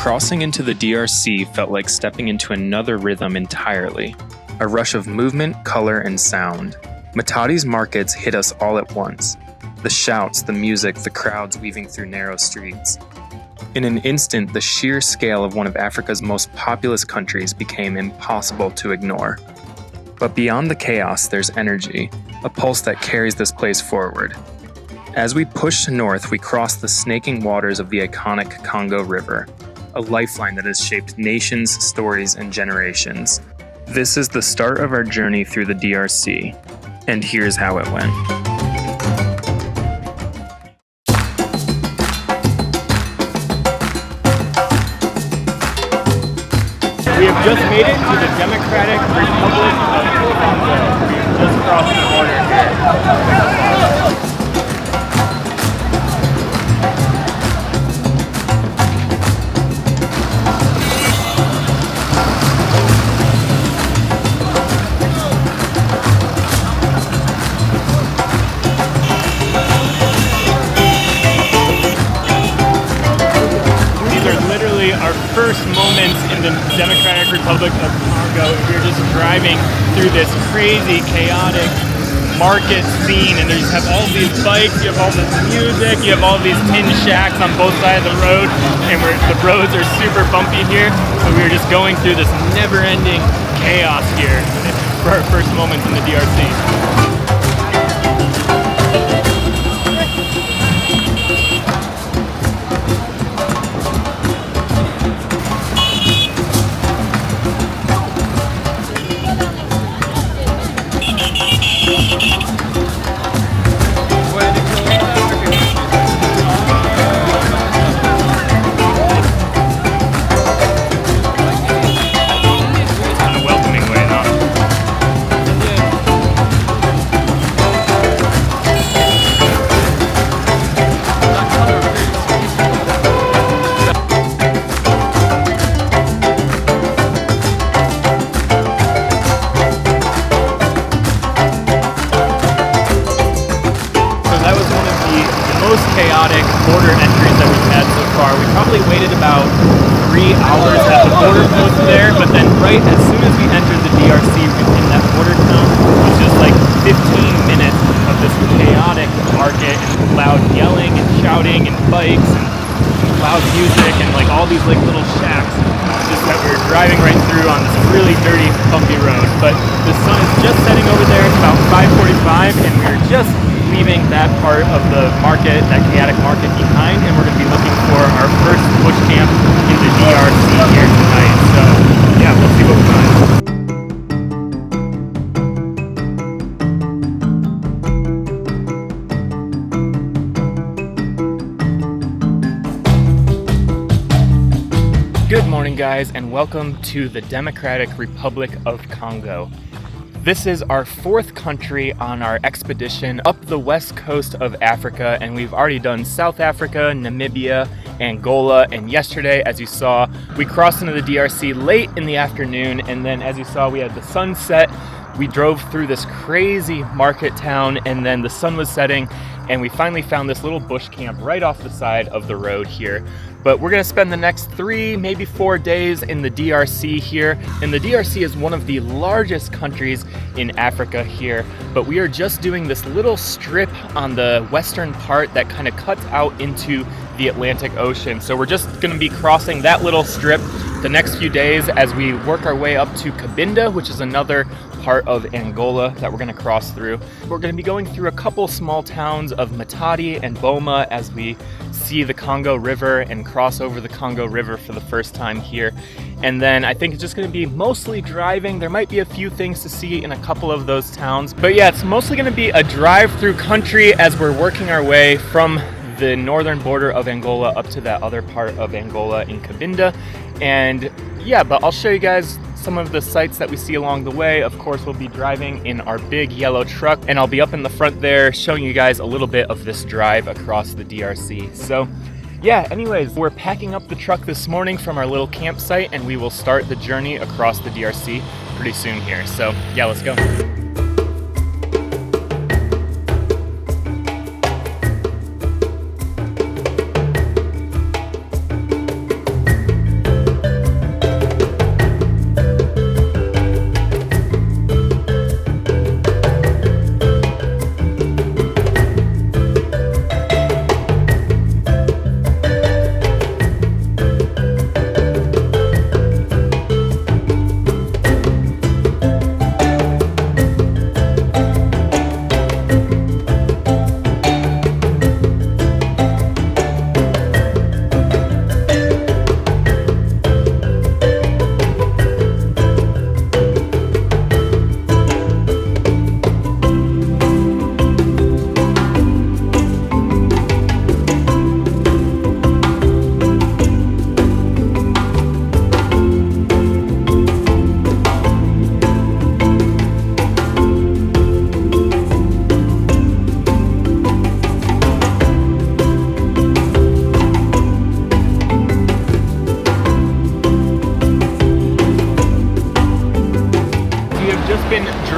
Crossing into the DRC felt like stepping into another rhythm entirely. A rush of movement, color, and sound. Matadi's markets hit us all at once. The shouts, the music, the crowds weaving through narrow streets. In an instant, the sheer scale of one of Africa's most populous countries became impossible to ignore. But beyond the chaos, there's energy, a pulse that carries this place forward. As we push north, we cross the snaking waters of the iconic Congo River, a lifeline that has shaped nations, stories, and generations. This is the start of our journey through the DRC, and here's how it went. We have just made it to the Democratic Republic of Congo. We have just crossed the border here. Our first moments in the Democratic Republic of Congo. We're just driving through this crazy, chaotic market scene, and you have all these bikes, you have all this music, you have all these tin shacks on both sides of the road, and the roads are super bumpy here, so we're just going through this never-ending chaos here for our first moments in the DRC. Chaotic border entries that we've had so far. We probably waited about 3 hours at the border post there, but then right as soon as we entered the DRC in that border town, it was just like 15 minutes of this chaotic market and loud yelling and shouting and bikes and loud music and like all these like little shacks just that we were driving right through on this really dirty, bumpy road. But the sun is just setting over there. It's about 5:45 and we're just leaving that part of the market, that chaotic market behind, and we're going to be looking for our first bush camp in the DRC here tonight. So yeah, we'll see what we find. Good morning, guys, and welcome to the Democratic Republic of Congo. This is our 4th country on our expedition up the west coast of Africa, and we've already done South Africa, Namibia, Angola, and yesterday, as you saw, we crossed into the DRC late in the afternoon, and then as you saw, we had the sunset. We drove through this crazy market town, and then the sun was setting, and we finally found this little bush camp right off the side of the road here. But we're gonna spend the next 3, maybe 4 days in the DRC here. And the DRC is one of the largest countries in Africa here, but we are just doing this little strip on the western part that kind of cuts out into the Atlantic Ocean. So we're just gonna be crossing that little strip the next few days as we work our way up to Cabinda, which is another part of Angola that we're gonna cross through. We're gonna be going through a couple small towns of Matadi and Boma as we see the Congo River and cross over the Congo River for the first time here. And then I think it's just gonna be mostly driving. There might be a few things to see in a couple of those towns. But yeah, it's mostly gonna be a drive through country as we're working our way from the northern border of Angola up to that other part of Angola in Cabinda. And yeah, but I'll show you guys some of the sights that we see along the way. Of course, we'll be driving in our big yellow truck, and I'll be up in the front there showing you guys a little bit of this drive across the DRC. So yeah, anyways, we're packing up the truck this morning from our little campsite, and we will start the journey across the DRC pretty soon here. So yeah, let's go.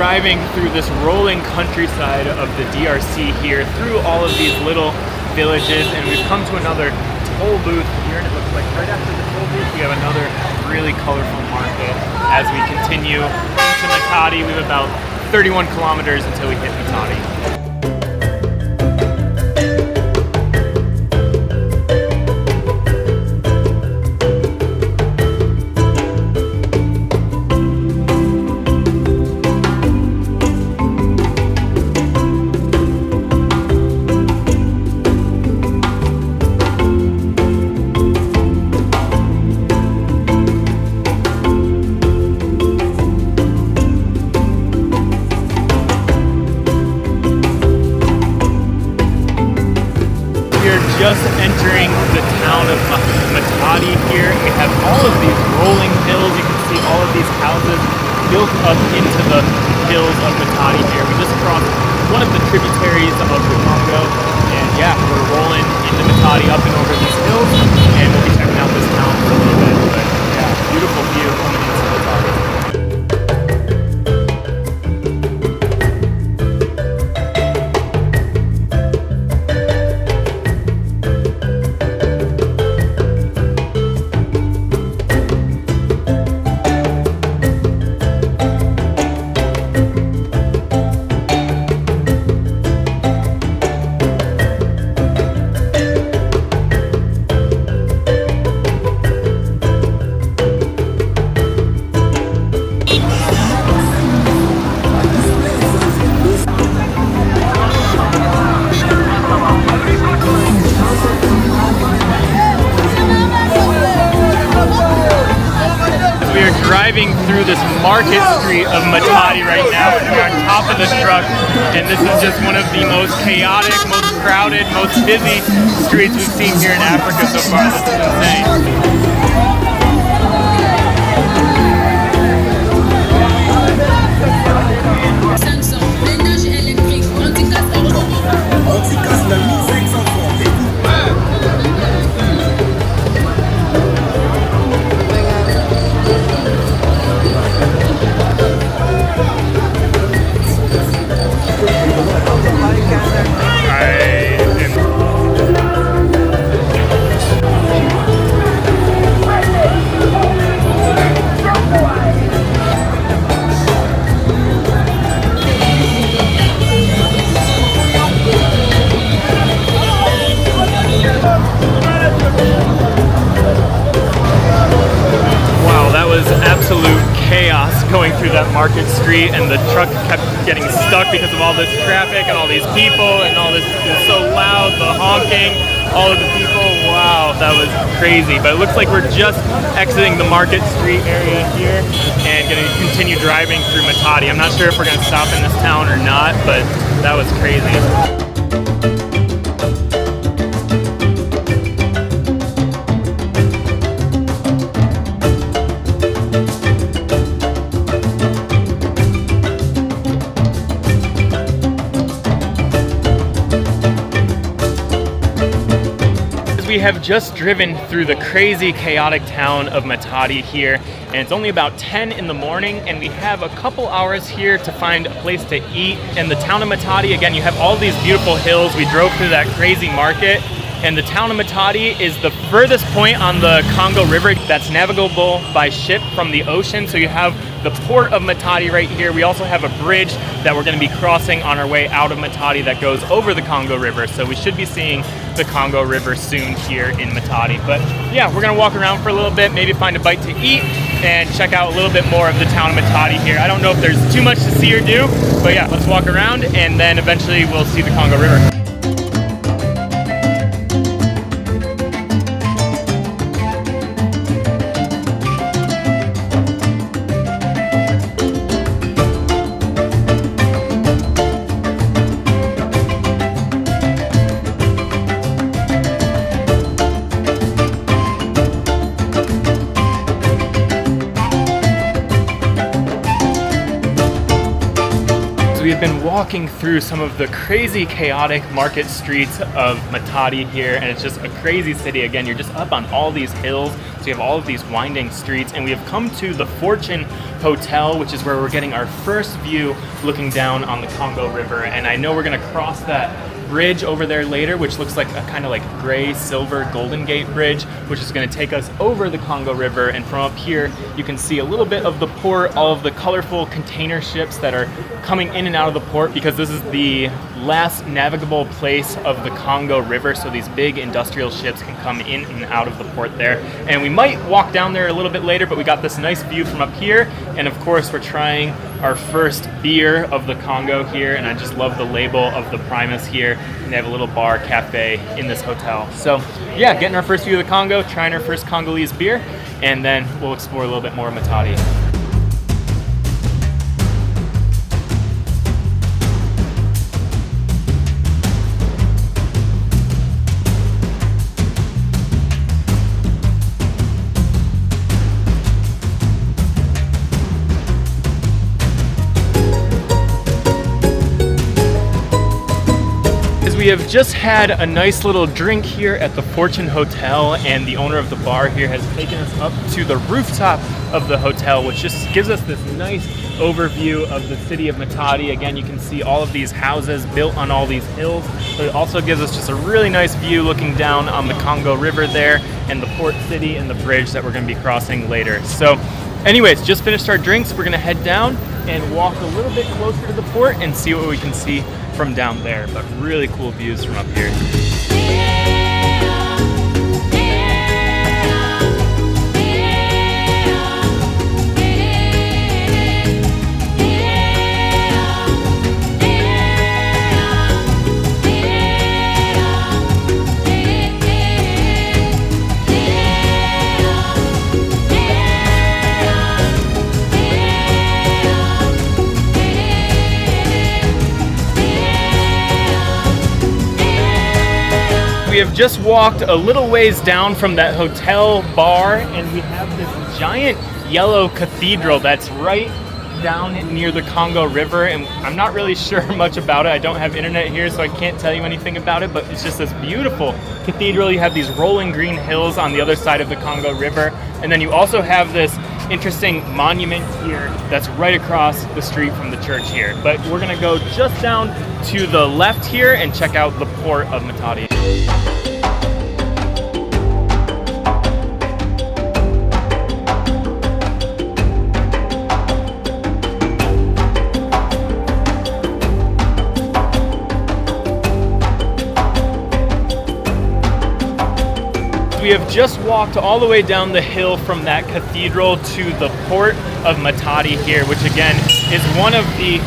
driving through this rolling countryside of the DRC here, through all of these little villages, and we've come to another toll booth here, and it looks like right after the toll booth we have another really colorful market. As we continue into Matadi, we have about 31 kilometers until we hit Matadi. Just entering the town of Matadi here. We have all of these rolling hills. You can see all of these houses built up into the hills of Matadi here. We just crossed one of the tributaries of the Congo, and yeah, we're rolling into Matadi up and over these hills, and we'll be checking out this town for a little bit. But yeah, beautiful view coming into Matadi. Driving through this market street of Matadi right now, and we're on top of the truck, and this is just one of the most chaotic, most crowded, most busy streets we've seen here in Africa so far. This is insane. Going through that market street, and the truck kept getting stuck because of all this traffic and all these people, and all this is so loud, the honking, all of the people. Wow, that was crazy. But it looks like we're just exiting the market street area here and going to continue driving through Matadi. I'm not sure if we're going to stop in this town or not, but that was crazy. We have just driven through the crazy, chaotic town of Matadi here, and it's only about 10 in the morning, and we have a couple hours here to find a place to eat. In the town of Matadi, again, you have all these beautiful hills. We drove through that crazy market, and the town of Matadi is the furthest point on the Congo River that's navigable by ship from the ocean. So you have the port of Matadi right here. We also have a bridge that we're going to be crossing on our way out of Matadi that goes over the Congo River. So we should be seeing the Congo River soon here in Matadi. But yeah, we're going to walk around for a little bit, maybe find a bite to eat, and check out a little bit more of the town of Matadi here. I don't know if there's too much to see or do, but yeah, let's walk around, and then eventually we'll see the Congo River. we've been walking through some of the crazy, chaotic market streets of Matadi here, and it's just a crazy city. Again, you're just up on all these hills, so you have all of these winding streets, and we have come to the Fortune Hotel, which is where we're getting our first view looking down on the Congo River. And I know we're gonna cross that bridge over there later, which looks like a kind of like gray silver Golden Gate Bridge, which is going to take us over the Congo River. And from up here you can see a little bit of the port, all of the colorful container ships that are coming in and out of the port, because this is the last navigable place of the Congo River, so these big industrial ships can come in and out of the port there. And we might walk down there a little bit later, but we got this nice view from up here. And of course we're trying our first beer of the Congo here, and I just love the label of the Primus here, and they have a little bar cafe in this hotel. So yeah, getting our first view of the Congo, trying our first Congolese beer, and then we'll explore a little bit more of Matadi. We have just had a nice little drink here at the Fortune Hotel, and the owner of the bar here has taken us up to the rooftop of the hotel, which just gives us this nice overview of the city of Matadi. Again, you can see all of these houses built on all these hills, but it also gives us just a really nice view looking down on the Congo River there, and the port city and the bridge that we're going to be crossing later. So anyways, just finished our drinks. We're going to head down and walk a little bit closer to the port and see what we can see from down there, but really cool views from up here. We have just walked a little ways down from that hotel bar, and we have this giant yellow cathedral that's right down near the Congo River, and I'm not really sure much about it. I don't have internet here, so I can't tell you anything about it, but it's just this beautiful cathedral. You have these rolling green hills on the other side of the Congo River, and then you also have this interesting monument here that's right across the street from the church here. But we're gonna go just down to the left here and check out the port of Matadi. We have just walked all the way down the hill from that cathedral to the port of Matadi here, which again is one of the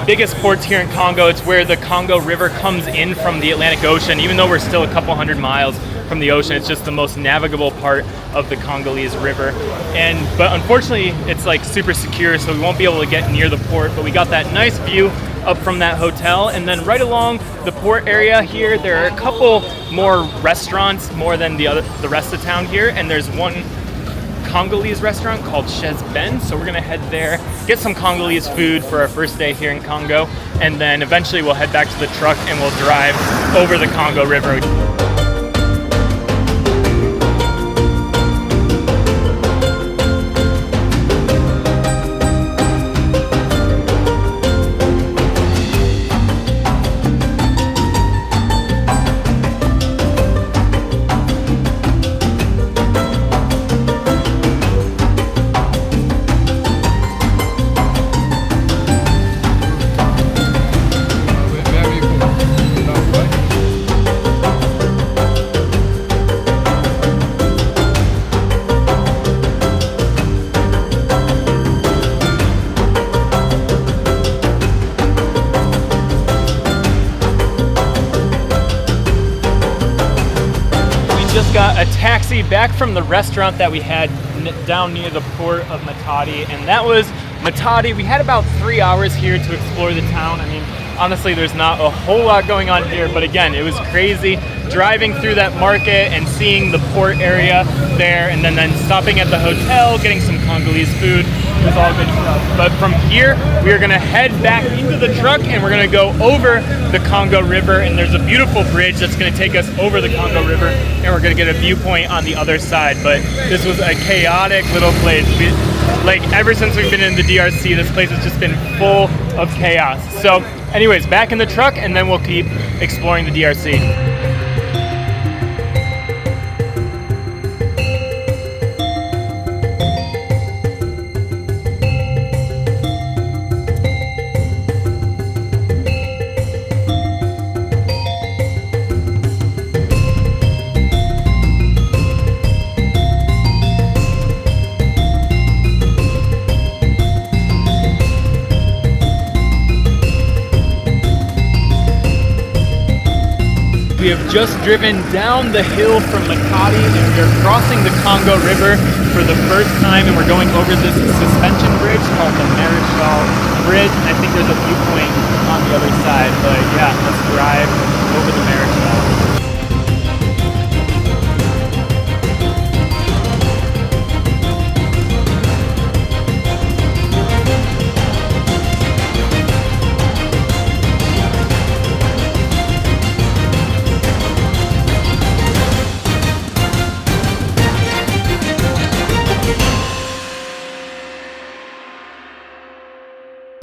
biggest ports here in Congo. It's where the Congo River comes in from the Atlantic Ocean. Even though we're still a couple hundred miles from the ocean, it's just the most navigable part of the Congolese River. But unfortunately, it's like super secure, so we won't be able to get near the port, but we got that nice view up from that hotel. And then right along the port area here, there are a couple more restaurants, more than the rest of town here, and there's one Congolese restaurant called Chez Ben, so we're gonna head there, get some Congolese food for our first day here in Congo, and then eventually we'll head back to the truck and we'll drive over the Congo River. Just got a taxi back from the restaurant that we had down near the port of Matadi, and that was Matadi. We had about 3 hours here to explore the town. I mean, Honestly, there's not a whole lot going on here, but again, it was crazy driving through that market and seeing the port area there, and then stopping at the hotel, getting some Congolese food. It was all good stuff. But from here, we are gonna head back into the truck and we're gonna go over the Congo River, and there's a beautiful bridge that's gonna take us over the Congo River, and we're gonna get a viewpoint on the other side. But this was a chaotic little place. Like, ever since we've been in the DRC, this place has just been full of chaos. So anyways, back in the truck, and then we'll keep exploring the DRC. We have just driven down the hill from Matadi, and we are crossing the Congo River for the first time, and we're going over this suspension bridge called the Mirrorless Bridge. And I think there's a viewpoint on the other side, but yeah, let's drive over the Mirrorless.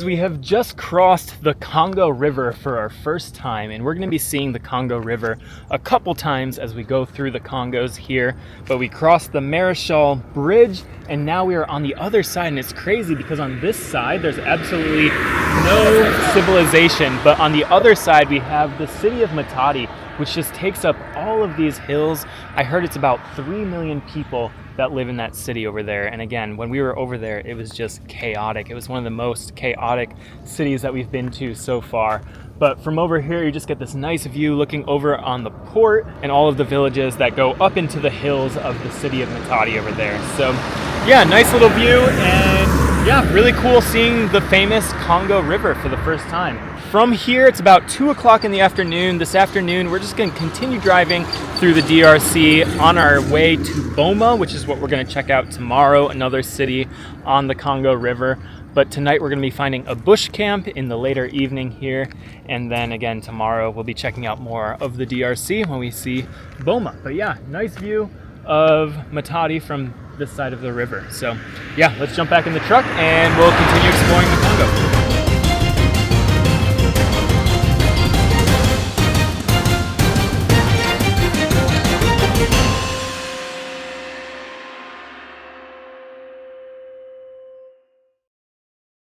We have just crossed the Congo River for our first time, and we're going to be seeing the Congo River a couple times as we go through the Congos here. But we crossed the Mirrorless Bridge, and now we are on the other side, and it's crazy because on this side there's absolutely no civilization, but on the other side we have the city of Matadi, which just takes up all of these hills. I heard it's about 3 million people that live in that city over there. And again, when we were over there, it was just chaotic. It was one of the most chaotic cities that we've been to so far. But from over here, you just get this nice view looking over on the port and all of the villages that go up into the hills of the city of Matadi over there. So yeah, nice little view, and yeah, really cool seeing the famous Congo River for the first time. From here, it's about 2 o'clock in the afternoon. This afternoon, we're just going to continue driving through the DRC on our way to Boma, which is what we're going to check out tomorrow, another city on the Congo River. But tonight, we're going to be finding a bush camp in the later evening here. And then again, tomorrow, we'll be checking out more of the DRC when we see Boma. But yeah, nice view of Matadi from this side of the river. So yeah, let's jump back in the truck and we'll continue exploring the Congo.